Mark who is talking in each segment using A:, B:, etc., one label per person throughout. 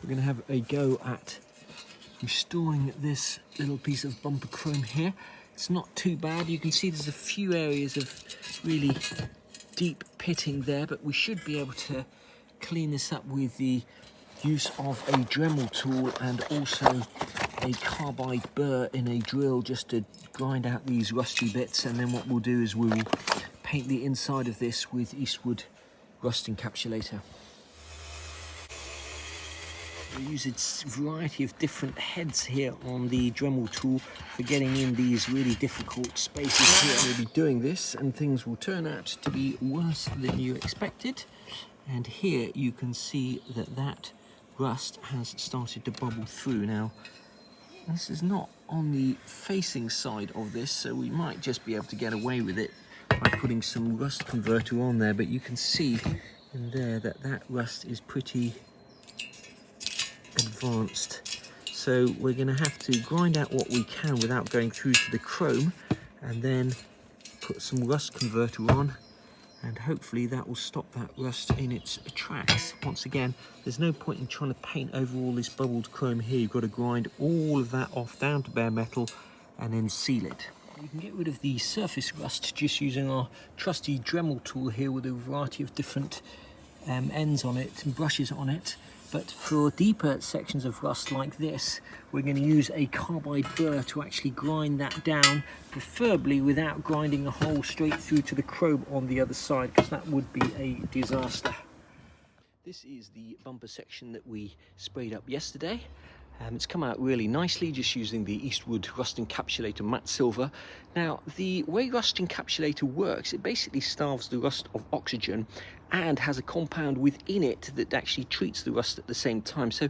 A: we're going to have a go at restoring this little piece of bumper chrome here. It's not too bad. You can see there's a few areas of really deep pitting there, but we should be able to clean this up with the use of a Dremel tool and also a carbide burr in a drill, just to grind out these rusty bits. And then what we'll do is we'll paint the inside of this with Eastwood rust encapsulator. We use a variety of different heads here on the Dremel tool for getting in these really difficult spaces here. We'll be doing this and things will turn out to be worse than you expected. And here you can see that that rust has started to bubble through. Now, this is not on the facing side of this, so we might just be able to get away with it by putting some rust converter on there, but you can see in there that that rust is pretty advanced. So we're going to have to grind out what we can without going through to the chrome, and then put some rust converter on, and hopefully that will stop that rust in its tracks. Once again, there's no point in trying to paint over all this bubbled chrome here. You've got to grind all of that off down to bare metal and then seal it. We can get rid of the surface rust just using our trusty Dremel tool here with a variety of different ends on it and brushes on it. But for deeper sections of rust like this, we're going to use a carbide burr to actually grind that down, preferably without grinding a hole straight through to the chrome on the other side, because that would be a disaster. This is the bumper section that we sprayed up yesterday. It's come out really nicely just using the Eastwood rust encapsulator matte silver. Now, the way rust encapsulator works, it basically starves the rust of oxygen and has a compound within it that actually treats the rust at the same time. So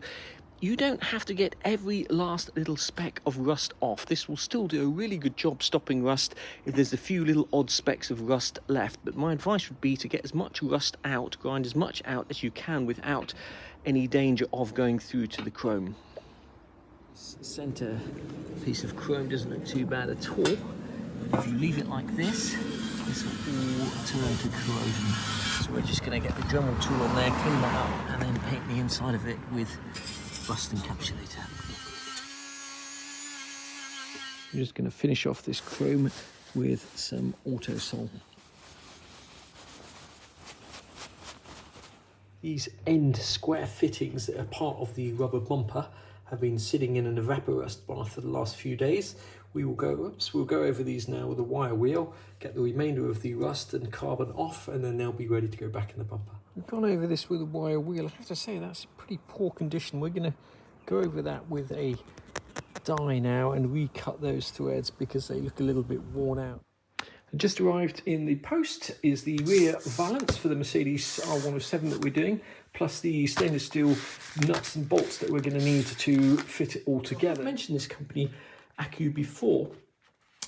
A: you don't have to get every last little speck of rust off. This will still do a really good job stopping rust if there's a few little odd specks of rust left. But my advice would be to get as much rust out, grind as much out as you can without any danger of going through to the chrome. Center piece of chrome doesn't look too bad at all. If you leave it like this, this will all turn to corrosion. So we're just going to get the Dremel tool on there, clean that up, and then paint the inside of it with rust encapsulator. I'm just going to finish off this chrome with some Autosol. These end square fittings that are part of the rubber bumper have been sitting in an evaporust bath for the last few days. We'll go over these now with a wire wheel, get the remainder of the rust and carbon off, and then they'll be ready to go back in the bumper. We've gone over this with a wire wheel. I have to say that's pretty poor condition. We're going to go over that with a die now and recut those threads because they look a little bit worn out. And just arrived in the post is the rear valance for the Mercedes R107 that we're doing, plus the stainless steel nuts and bolts that we're going to need to fit it all together. I mentioned this company, Accu, before,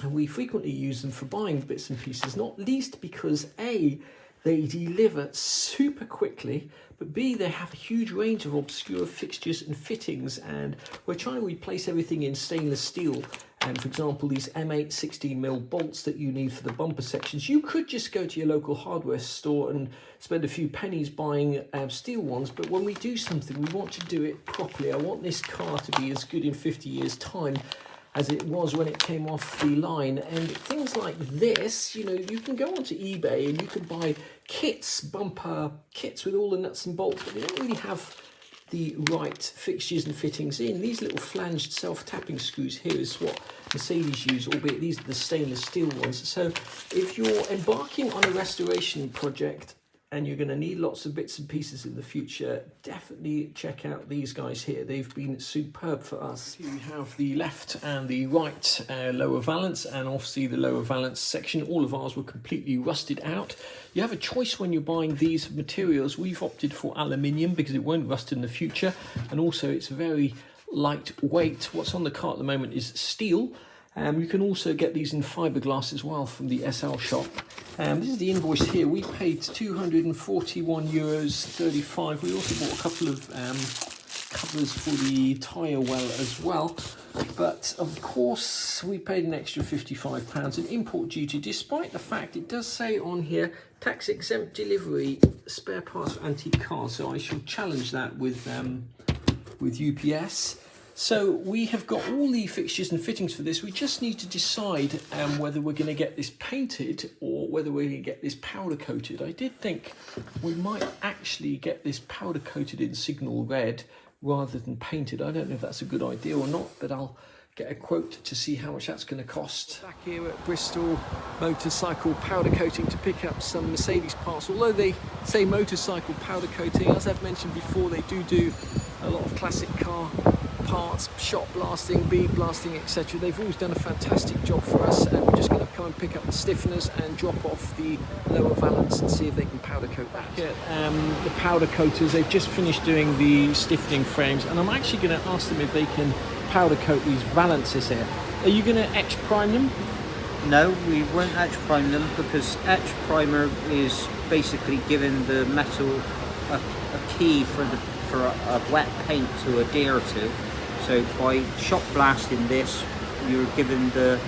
A: and we frequently use them for buying bits and pieces, not least because A, they deliver super quickly, but B, they have a huge range of obscure fixtures and fittings, and we're trying to replace everything in stainless steel. And for example, these M8 16mm bolts that you need for the bumper sections, you could just go to your local hardware store and spend a few pennies buying steel ones, but when we do something, we want to do it properly. I want this car to be as good in 50 years' time as it was when it came off the line. And things like this, you know, you can go onto eBay and you can buy kits, bumper kits with all the nuts and bolts, but they don't really have the right fixtures and fittings in. These little flanged self-tapping screws here is what Mercedes use, albeit these are the stainless steel ones. So if you're embarking on a restoration project and you're going to need lots of bits and pieces in the future, definitely check out these guys here. They've been superb for us. Here we have the left and the right lower valance, and obviously the lower valance section. All of ours were completely rusted out. You have a choice when you're buying these materials. We've opted for aluminium because it won't rust in the future, and also it's very lightweight. What's on the car at the moment is steel. You can also get these in fiberglass as well from the SL shop. This is the invoice here. We paid €241.35. We also bought a couple of covers for the tyre well as well. But of course, we paid an extra £55 in import duty, despite the fact it does say on here, tax exempt delivery, spare parts for antique cars. So I shall challenge that with with UPS. So we have got all the fixtures and fittings for this. We just need to decide whether we're going to get this painted or whether we're going to get this powder coated. I did think we might actually get this powder coated in signal red rather than painted. I don't know if that's a good idea or not, but I'll get a quote to see how much that's going to cost. Back here at Bristol Motorcycle Powder Coating to pick up some Mercedes parts. Although they say motorcycle powder coating, as I've mentioned before, they do a lot of classic car parts, shot blasting, bead blasting, etc. They've always done a fantastic job for us, and we're just going to come and pick up the stiffeners and drop off the lower valance and see if they can powder coat that. Back at the powder coaters, they've just finished doing the stiffening frames, and I'm actually going to ask them if they can powder coat these valances here. Are you going to etch prime them?
B: No, we won't etch prime them, because etch primer is basically giving the metal a key for a wet paint to adhere to. So by shot blasting this, you're giving the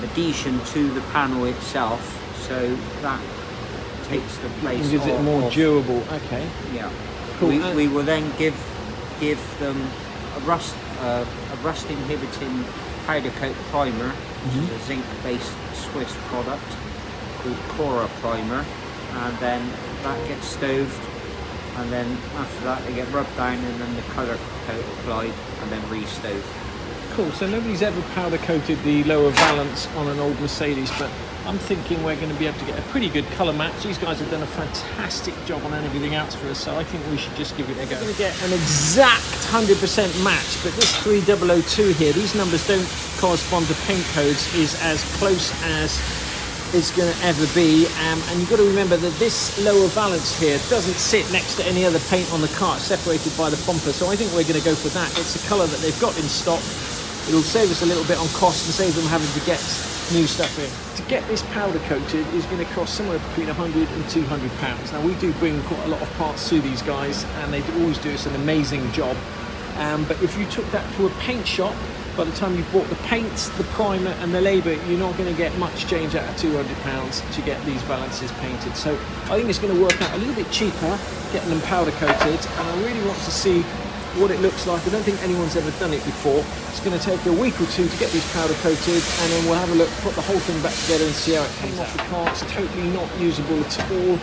B: adhesion to the panel itself, so that takes the place.
A: Gives it more durable. Okay.
B: Yeah.
A: Cool.
B: We will then give them a rust inhibiting powder coat primer, which is a zinc-based Swiss product called Cora primer, and then that gets stoved, and then after that they get rubbed down, and then the colour coat applied, and then re-stoved.
A: Cool, so nobody's ever powder coated the lower valance on an old Mercedes, but I'm thinking we're going to be able to get a pretty good colour match. These guys have done a fantastic job on everything else for us, so I think we should just give it a go. We're going to get an exact 100% match, but this 3002 here, these numbers don't correspond to paint codes, is as close as it's going to ever be, and you've got to remember that this lower valance here doesn't sit next to any other paint on the car, it's separated by the bumper, so I think we're going to go for that. It's a colour that they've got in stock. It'll save us a little bit on cost and save them having to get new stuff in. To get this powder coated is going to cost somewhere between £100 and £200. Now we do bring quite a lot of parts to these guys, and they always do us an amazing job. But if you took that to a paint shop, by the time you've bought the paint, the primer and the labour, you're not going to get much change out of £200 to get these valances painted. So I think it's going to work out a little bit cheaper getting them powder coated, and I really want to see what it looks like. I don't think anyone's ever done it before. It's going to take a week or two to get these powder coated, and then we'll have a look, put the whole thing back together and see how it came off the car. It's totally not usable at all.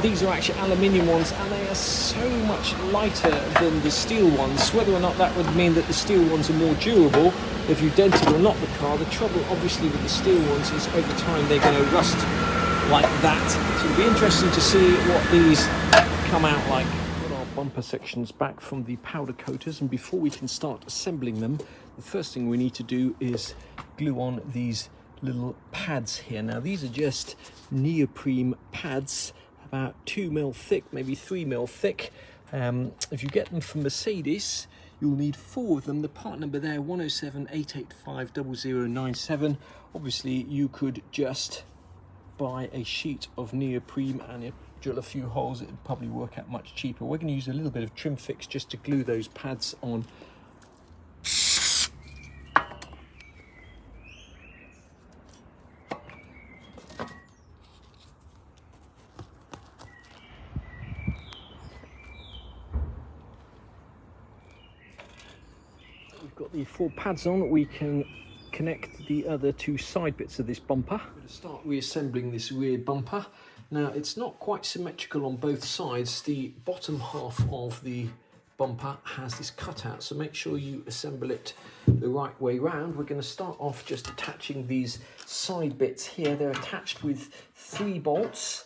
A: These are actually aluminium ones, and they are so much lighter than the steel ones. Whether or not that would mean that the steel ones are more durable if you dented or not the car. The trouble obviously with the steel ones is over time they're going to rust like that. So it'll be interesting to see what these come out like. Bumper sections back from the powder coaters, and before we can start assembling them, the first thing we need to do is glue on these little pads here. Now these are just neoprene pads, about 2 mil thick, maybe 3 mil thick. If you get them from Mercedes, you'll need 4 of them. The part number there, 107 885 0097. Obviously you could just buy a sheet of neoprene and drill a few holes. It'd probably work out much cheaper. We're going to use a little bit of trim fix just to glue those pads on. We've got the 4 pads on. We can connect the other 2 side bits of this bumper. We're going to start reassembling this rear bumper. Now it's not quite symmetrical on both sides. The bottom half of the bumper has this cutout, so make sure you assemble it the right way round. We're going to start off just attaching these side bits here. They're attached with 3 bolts.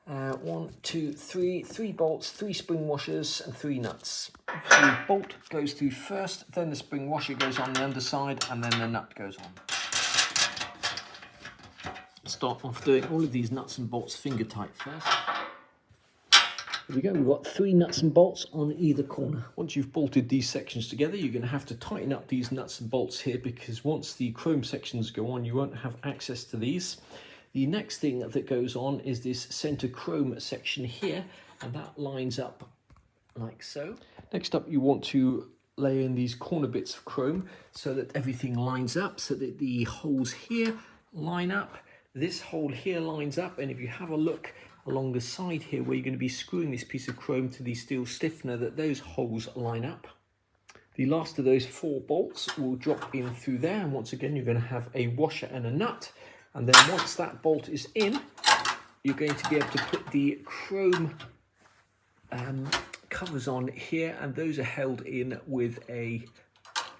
A: 1, 2, 3 bolts, 3 spring washers and 3 nuts. The bolt goes through first, then the spring washer goes on the underside, and then the nut goes on. Start off doing all of these nuts and bolts finger tight first. Here we go, we've got 3 nuts and bolts on either corner. Once you've bolted these sections together, you're going to have to tighten up these nuts and bolts here, because once the chrome sections go on, you won't have access to these. The next thing that goes on is this center chrome section here, and that lines up like so. Next up, you want to lay in these corner bits of chrome so that everything lines up, so that the holes here line up. This hole here lines up, and if you have a look along the side here where you're going to be screwing this piece of chrome to the steel stiffener, that those holes line up. The last of those 4 bolts will drop in through there, and once again you're going to have a washer and a nut, and then once that bolt is in, you're going to be able to put the chrome covers on here, and those are held in with a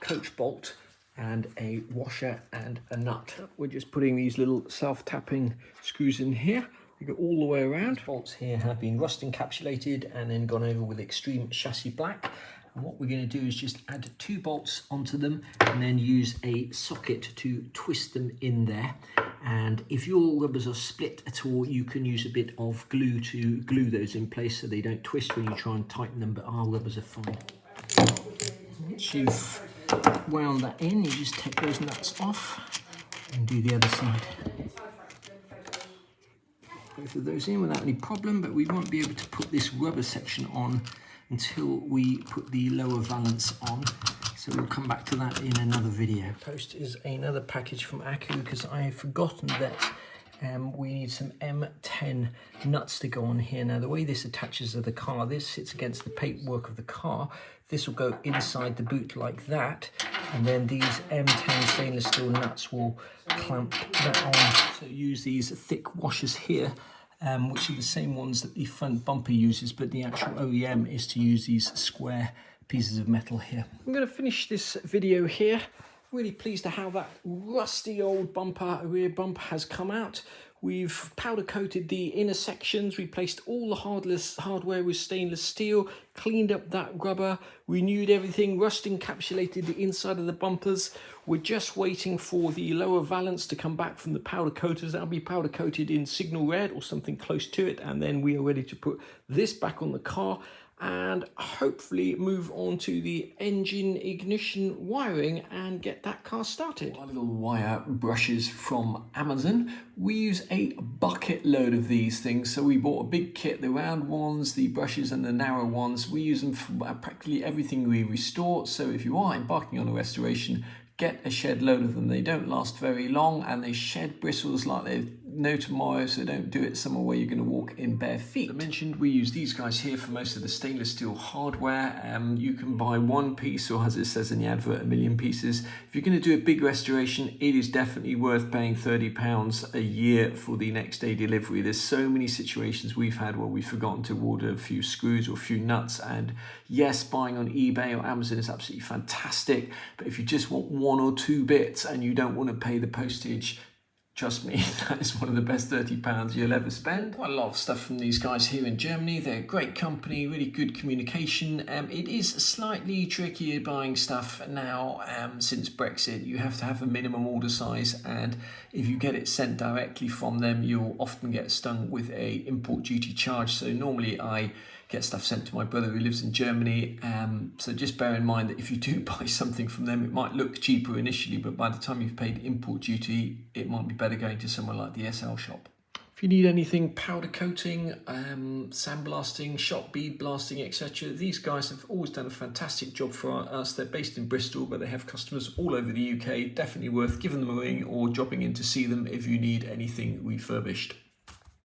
A: coach bolt and a washer and a nut. We're just putting these little self-tapping screws in here. They go all the way around. These bolts here have been rust encapsulated and then gone over with extreme chassis black. And what we're going to do is just add 2 bolts onto them and then use a socket to twist them in there. And if your rubbers are split at all, you can use a bit of glue to glue those in place so they don't twist when you try and tighten them, but our rubbers are fine. Once you've wound that in, you just take those nuts off and do the other side. Both of those in without any problem, but we won't be able to put this rubber section on until we put the lower valance on, so we'll come back to that in another video. Post is another package from Aku because I have forgotten that we need some M10 nuts to go on here. Now the way this attaches to the car, this sits against the paintwork of the car. This will go inside the boot like that, and then these M10 stainless steel nuts will clamp that on. So use these thick washers here, which are the same ones that the front bumper uses, but the actual OEM is to use these square pieces of metal here. I'm going to finish this video here. Really pleased to how that rusty old rear bumper has come out. We've powder coated the inner sections, replaced all the hardware with stainless steel, cleaned up that rubber, renewed everything, rust encapsulated the inside of the bumpers. We're just waiting for the lower valance to come back from the powder coaters. That'll be powder coated in signal red or something close to it, and then we are ready to put this back on the car and hopefully move on to the engine ignition wiring and get that car started. Our little wire brushes from Amazon. We use a bucket load of these things, so we bought a big kit, the round ones, the brushes and the narrow ones. We use them for practically everything we restore, so if you are embarking on a restoration, get a shed load of them. They don't last very long and they shed bristles like they've no tomorrow, so don't do it somewhere where you're going to walk in bare feet. As I mentioned, we use these guys here for most of the stainless steel hardware. You can buy 1 piece, or as it says in the advert, 1 million pieces. If you're going to do a big restoration, it is definitely worth paying £30 a year for the next day delivery. There's so many situations we've had where we've forgotten to order a few screws or a few nuts, and yes, buying on eBay or Amazon is absolutely fantastic, but if you just want 1 or 2 bits and you don't want to pay the postage, trust me, that is one of the best £30 you'll ever spend. Quite a lot of stuff from these guys here in Germany. They're a great company, really good communication. It is slightly trickier buying stuff now since Brexit. You have to have a minimum order size, and if you get it sent directly from them, you'll often get stung with a import duty charge. So normally I get stuff sent to my brother who lives in Germany, so just bear in mind that if you do buy something from them, it might look cheaper initially, but by the time you've paid import duty, it might be better going to somewhere like the SL shop. If you need anything powder coating, sandblasting, shot bead blasting, etc., these guys have always done a fantastic job for us. They're based in Bristol, but they have customers all over the UK. Definitely worth giving them a ring or dropping in to see them if you need anything refurbished.